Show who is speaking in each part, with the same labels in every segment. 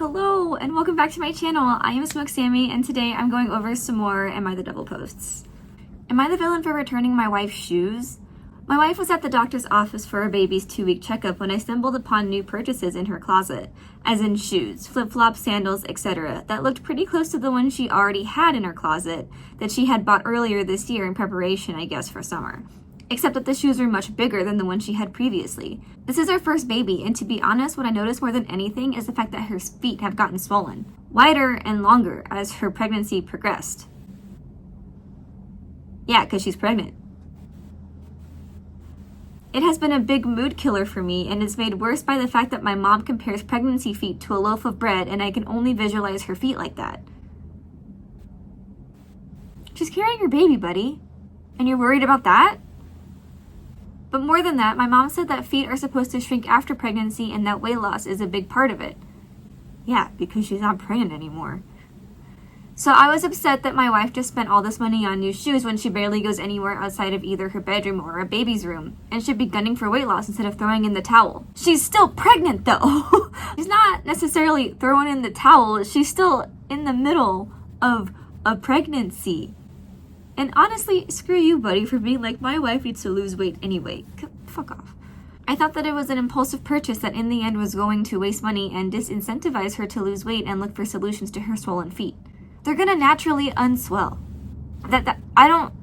Speaker 1: Hello and welcome back to my channel. I am Smoke Sammy and today I'm going over some more Am I the Devil posts. Am I the villain for returning my wife's shoes? My wife was at the doctor's office for her baby's 2-week checkup when I stumbled upon new purchases in her closet, as in shoes, flip-flops, sandals, etc. that looked pretty close to the ones she already had in her closet that she had bought earlier this year in preparation, I guess, for summer. Except that the shoes were much bigger than the ones she had previously. This is our first baby, and to be honest, what I noticed more than anything is the fact that her feet have gotten swollen, wider and longer as her pregnancy progressed. Yeah, because she's pregnant. It has been a big mood killer for me, and is made worse by the fact that my mom compares pregnancy feet to a loaf of bread, and I can only visualize her feet like that. She's carrying your baby, buddy, and you're worried about that? But more than that, my mom said that feet are supposed to shrink after pregnancy and that weight loss is a big part of it. Yeah, because she's not pregnant anymore. So I was upset that my wife just spent all this money on new shoes when she barely goes anywhere outside of either her bedroom or a baby's room, and should be gunning for weight loss instead of throwing in the towel. She's still pregnant though! She's not necessarily throwing in the towel, she's still in the middle of a pregnancy. And honestly, screw you, buddy, for being like, my wife needs to lose weight anyway. Fuck off. I thought that it was an impulsive purchase that in the end was going to waste money and disincentivize her to lose weight and look for solutions to her swollen feet. They're gonna naturally unswell. I don't...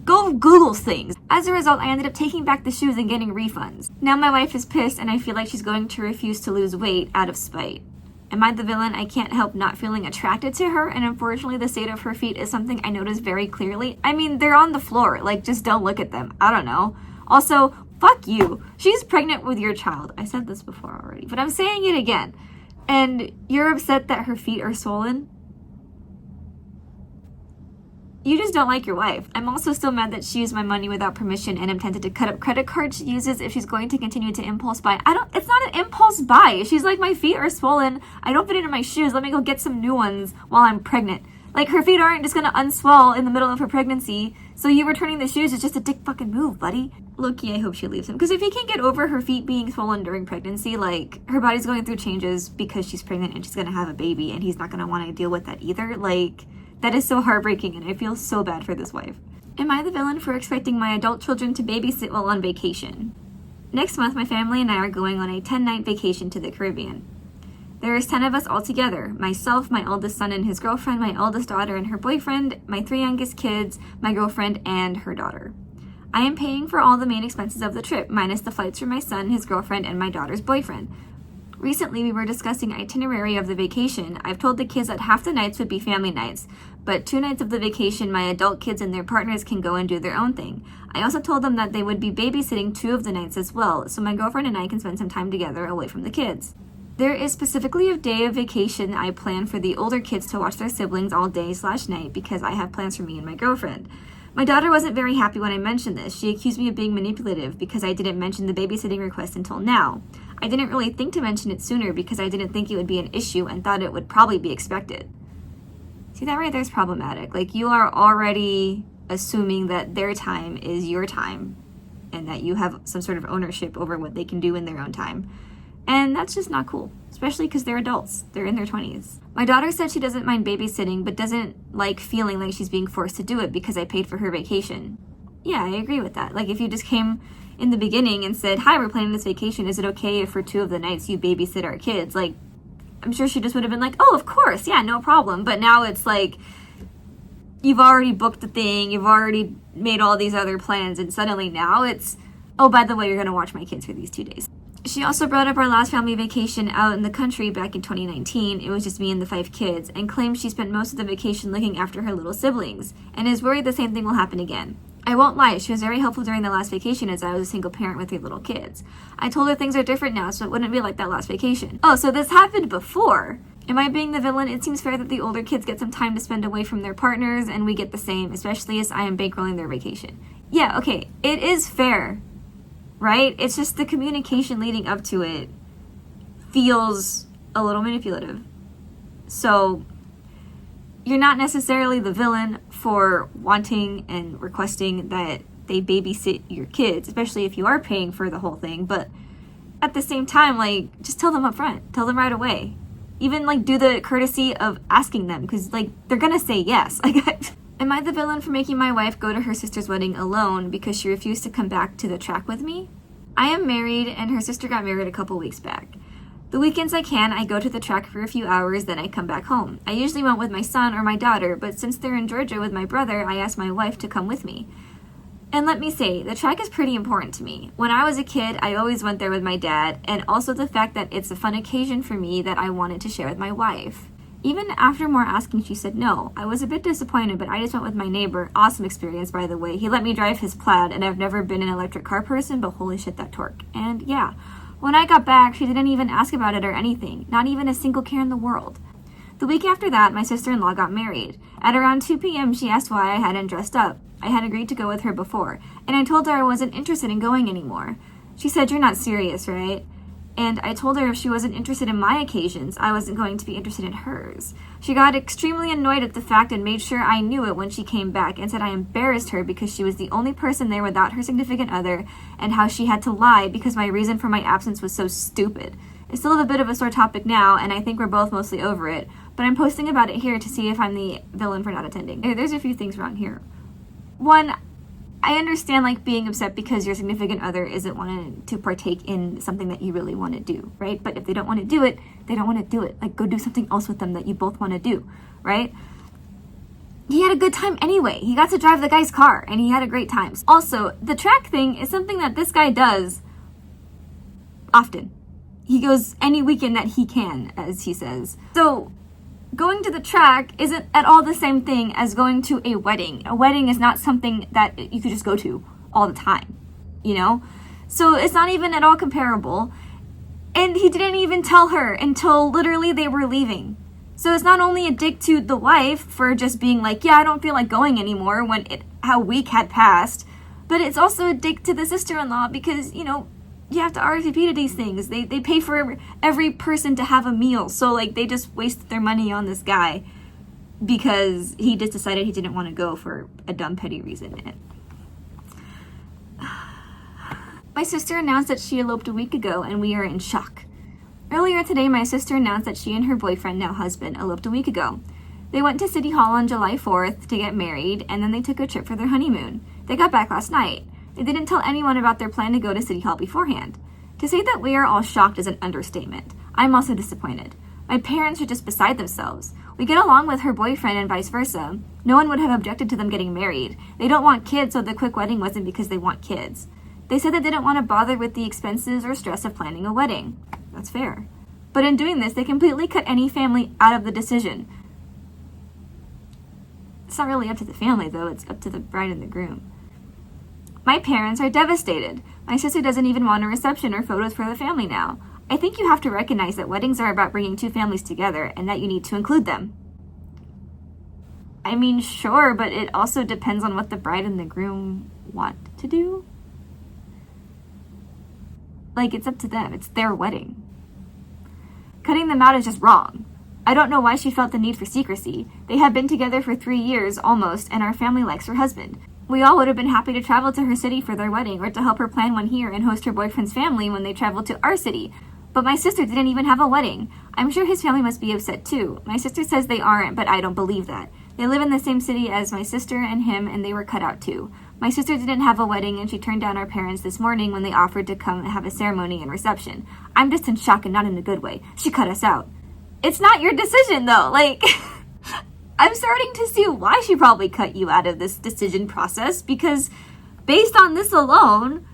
Speaker 1: Go Google things. As a result, I ended up taking back the shoes and getting refunds. Now my wife is pissed and I feel like she's going to refuse to lose weight out of spite. Am I the villain? I can't help not feeling attracted to her, and unfortunately the state of her feet is something I notice very clearly. I mean, they're on the floor, like, just don't look at them. I don't know. Also, fuck you. She's pregnant with your child. I said this before already, but I'm saying it again. And you're upset that her feet are swollen? You just don't like your wife. I'm also still mad that she used my money without permission and am tempted to cut up credit cards she uses if she's going to continue to impulse buy. It's not an impulse buy. She's like, my feet are swollen. I don't fit into my shoes. Let me go get some new ones while I'm pregnant. Like, her feet aren't just gonna unswell in the middle of her pregnancy. So you returning the shoes is just a dick fucking move, buddy. Low-key, I hope she leaves him. Because if he can't get over her feet being swollen during pregnancy, like, her body's going through changes because she's pregnant and she's gonna have a baby and he's not gonna want to deal with that either. Like, that is so heartbreaking and I feel so bad for this wife. Am I the villain for expecting my adult children to babysit while on vacation? Next month, my family and I are going on a 10-night vacation to the Caribbean. There is 10 of us all together. Myself, my oldest son and his girlfriend, my eldest daughter and her boyfriend, my 3 youngest kids, my girlfriend, and her daughter. I am paying for all the main expenses of the trip, minus the flights for my son, his girlfriend, and my daughter's boyfriend. Recently, we were discussing itinerary of the vacation. I've told the kids that half the nights would be family nights, but 2 nights of the vacation, my adult kids and their partners can go and do their own thing. I also told them that they would be babysitting 2 of the nights as well, so my girlfriend and I can spend some time together away from the kids. There is specifically a day of vacation I plan for the older kids to watch their siblings all day/night because I have plans for me and my girlfriend. My daughter wasn't very happy when I mentioned this. She accused me of being manipulative because I didn't mention the babysitting request until now. I didn't really think to mention it sooner because I didn't think it would be an issue and thought it would probably be expected. See, that right there is problematic. Like, you are already assuming that their time is your time and that you have some sort of ownership over what they can do in their own time. And that's just not cool, especially because they're adults. They're in their 20s. My daughter said she doesn't mind babysitting, but doesn't like feeling like she's being forced to do it because I paid for her vacation. Yeah, I agree with that. Like, if you just came in the beginning and said, hi, we're planning this vacation. Is it okay if for 2 of the nights you babysit our kids? Like, I'm sure she just would have been like, oh, of course. Yeah, no problem. But now it's like, you've already booked the thing. You've already made all these other plans. And suddenly now it's, oh, by the way, you're going to watch my kids for these 2 days. She also brought up our last family vacation out in the country back in 2019. It was just me and the 5 kids, and claims she spent most of the vacation looking after her little siblings, and is worried the same thing will happen again. I won't lie, she was very helpful during the last vacation as I was a single parent with 3 little kids. I told her things are different now, so it wouldn't be like that last vacation. Oh, so this happened before. Am I being the villain? It seems fair that the older kids get some time to spend away from their partners, and we get the same, especially as I am bankrolling their vacation. Yeah, okay, it is fair. Right? It's just the communication leading up to it feels a little manipulative. So you're not necessarily the villain for wanting and requesting that they babysit your kids, especially if you are paying for the whole thing, but at the same time, like, just tell them up front. Tell them right away. Even, like, do the courtesy of asking them, because, like, they're gonna say yes. Like, am I the villain for making my wife go to her sister's wedding alone because she refused to come back to the track with me? I am married, and her sister got married a couple weeks back. The weekends I can, I go to the track for a few hours, then I come back home. I usually went with my son or my daughter, but since they're in Georgia with my brother, I asked my wife to come with me. And let me say, the track is pretty important to me. When I was a kid, I always went there with my dad, and also the fact that it's a fun occasion for me that I wanted to share with my wife. Even after more asking, she said no. I was a bit disappointed, but I just went with my neighbor. Awesome experience, by the way. He let me drive his Plaid, and I've never been an electric car person, but holy shit, that torque. And yeah, when I got back, she didn't even ask about it or anything. Not even a single care in the world. The week after that, my sister-in-law got married. At around 2 p.m., she asked why I hadn't dressed up. I had agreed to go with her before, and I told her I wasn't interested in going anymore. She said, "You're not serious, right?" And I told her if she wasn't interested in my occasions, I wasn't going to be interested in hers. She got extremely annoyed at the fact and made sure I knew it when she came back and said I embarrassed her because she was the only person there without her significant other and how she had to lie because my reason for my absence was so stupid. It's still a bit of a sore topic now, and I think we're both mostly over it, but I'm posting about it here to see if I'm the villain for not attending. There's a few things wrong here. One, I understand like being upset because your significant other isn't wanting to partake in something that you really want to do, right? But if they don't want to do it, they don't want to do it. Like, go do something else with them that you both want to do, right? He had a good time anyway. He got to drive the guy's car and he had a great time. Also, the track thing is something that this guy does often. He goes any weekend that he can, as he says. So going to the track isn't at all the same thing as going to a wedding. A wedding is not something that you could just go to all the time, you know? So it's not even at all comparable. And he didn't even tell her until literally they were leaving. So it's not only a dick to the wife for just being like, yeah, I don't feel like going anymore when how week had passed, but it's also a dick to the sister-in-law because, you know, you have to RSVP to these things. They pay for every person to have a meal. So, like, they just wasted their money on this guy because he just decided he didn't want to go for a dumb, petty reason. My sister announced that she eloped a week ago, and we are in shock. Earlier today, my sister announced that she and her boyfriend, now husband, eloped a week ago. They went to City Hall on July 4th to get married, and then they took a trip for their honeymoon. They got back last night. They didn't tell anyone about their plan to go to City Hall beforehand. To say that we are all shocked is an understatement. I'm also disappointed. My parents are just beside themselves. We get along with her boyfriend and vice versa. No one would have objected to them getting married. They don't want kids, so the quick wedding wasn't because they want kids. They said they didn't want to bother with the expenses or stress of planning a wedding. That's fair. But in doing this, they completely cut any family out of the decision. It's not really up to the family, though. It's up to the bride and the groom. My parents are devastated. My sister doesn't even want a reception or photos for the family now. I think you have to recognize that weddings are about bringing two families together and that you need to include them. I mean, sure, but it also depends on what the bride and the groom want to do. Like, it's up to them. It's their wedding. Cutting them out is just wrong. I don't know why she felt the need for secrecy. They have been together for 3 years, almost, and our family likes her husband. We all would have been happy to travel to her city for their wedding or to help her plan one here and host her boyfriend's family when they traveled to our city. But my sister didn't even have a wedding. I'm sure his family must be upset too. My sister says they aren't, but I don't believe that. They live in the same city as my sister and him, and they were cut out too. My sister didn't have a wedding, and she turned down our parents this morning when they offered to come have a ceremony and reception. I'm just in shock and not in a good way. She cut us out. It's not your decision, though. Like, I'm starting to see why she probably cut you out of this decision process, because based on this alone,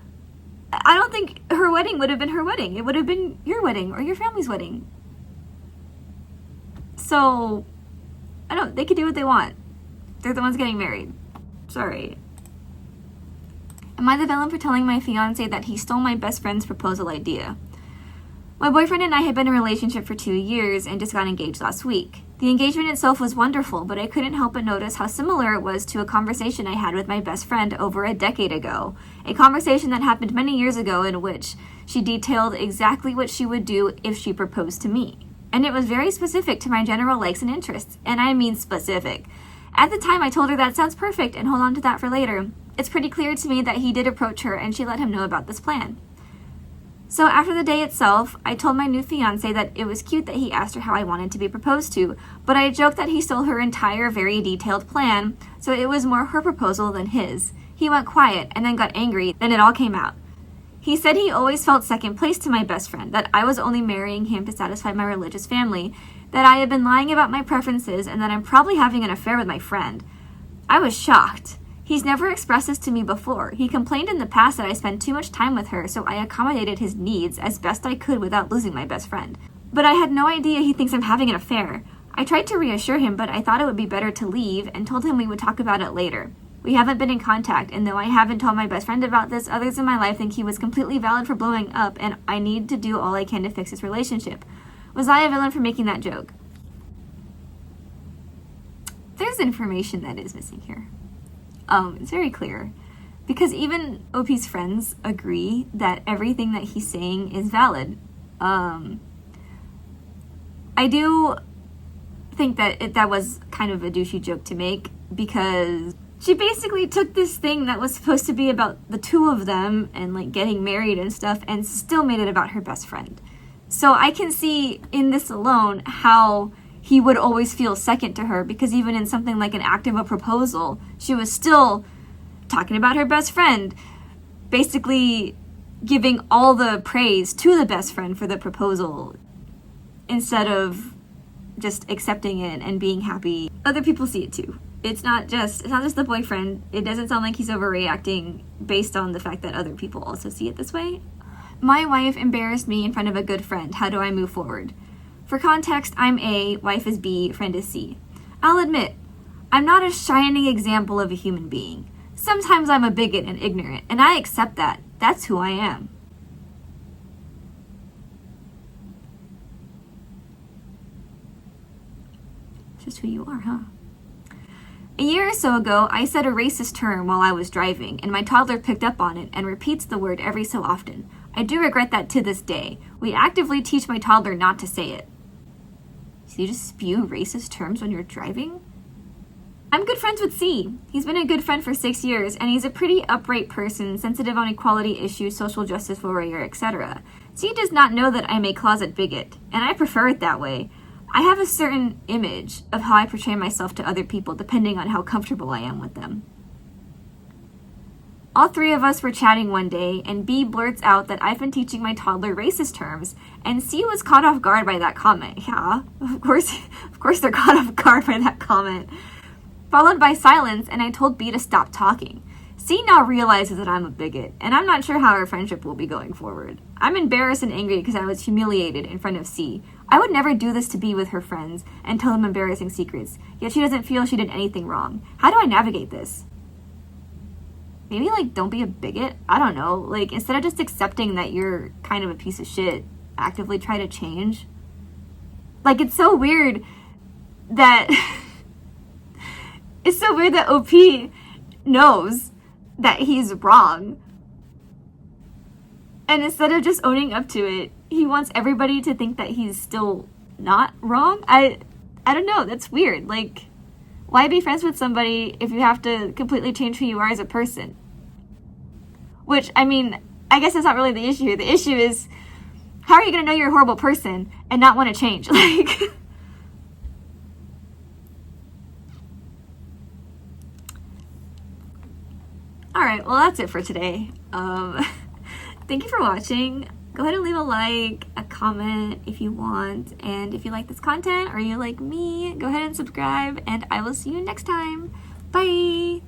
Speaker 1: I don't think her wedding would have been her wedding. It would have been your wedding or your family's wedding. So, I don't, they can do what they want. They're the ones getting married. Sorry. Am I the villain for telling my fiance that he stole my best friend's proposal idea? My boyfriend and I had been in a relationship for 2 years and just got engaged last week. The engagement itself was wonderful, but I couldn't help but notice how similar it was to a conversation I had with my best friend over a decade ago. A conversation that happened many years ago in which she detailed exactly what she would do if she proposed to me. And it was very specific to my general likes and interests, and I mean specific. At the time, I told her that sounds perfect and hold on to that for later. It's pretty clear to me that he did approach her and she let him know about this plan. So after the day itself, I told my new fiance that it was cute that he asked her how I wanted to be proposed to, but I joked that he stole her entire very detailed plan, so it was more her proposal than his. He went quiet and then got angry, then it all came out. He said he always felt second place to my best friend, that I was only marrying him to satisfy my religious family, that I had been lying about my preferences, and that I'm probably having an affair with my friend. I was shocked. He's never expressed this to me before. He complained in the past that I spent too much time with her, so I accommodated his needs as best I could without losing my best friend. But I had no idea he thinks I'm having an affair. I tried to reassure him, but I thought it would be better to leave and told him we would talk about it later. We haven't been in contact, and though I haven't told my best friend about this, others in my life think he was completely valid for blowing up, and I need to do all I can to fix this relationship. Was I a villain for making that joke? There's information that is missing here. It's very clear. Because even OP's friends agree that everything that he's saying is valid. I do think that that was kind of a douchey joke to make, because she basically took this thing that was supposed to be about the two of them and like getting married and stuff and still made it about her best friend. So I can see in this alone how he would always feel second to her, because even in something like an act of a proposal, she was still talking about her best friend, basically giving all the praise to the best friend for the proposal instead of just accepting it and being happy. Other people see it too. It's not just the boyfriend. It doesn't sound like he's overreacting based on the fact that other people also see it this way. My wife embarrassed me in front of a good friend. How do I move forward? For context, I'm A, wife is B, friend is C. I'll admit, I'm not a shining example of a human being. Sometimes I'm a bigot and ignorant, and I accept that. That's who I am. It's just who you are, huh? A year or so ago, I said a racist term while I was driving, and my toddler picked up on it and repeats the word every so often. I do regret that to this day. We actively teach my toddler not to say it. So you just spew racist terms when you're driving? I'm good friends with C. He's been a good friend for 6 years, and he's a pretty upright person, sensitive on equality issues, social justice warrior, etc. C does not know that I'm a closet bigot, and I prefer it that way. I have a certain image of how I portray myself to other people depending on how comfortable I am with them. All three of us were chatting one day, and B blurts out that I've been teaching my toddler racist terms, and C was caught off guard by that comment. Yeah, of course they're caught off guard by that comment. Followed by silence, and I told B to stop talking. C now realizes that I'm a bigot, and I'm not sure how our friendship will be going forward. I'm embarrassed and angry because I was humiliated in front of C. I would never do this to B with her friends and tell them embarrassing secrets, yet she doesn't feel she did anything wrong. How do I navigate this? Maybe, don't be a bigot? I don't know. Instead of just accepting that you're kind of a piece of shit, actively try to change. It's so weird that... it's so weird that OP knows that he's wrong. And instead of just owning up to it, he wants everybody to think that he's still not wrong. I don't know. That's weird. Why be friends with somebody if you have to completely change who you are as a person? Which, I guess that's not really the issue. The issue is, how are you going to know you're a horrible person and not want to change? Alright, well that's it for today. Thank you for watching. Go ahead and leave a like, a comment if you want, and if you like this content or you like me, go ahead and subscribe, and I will see you next time. Bye!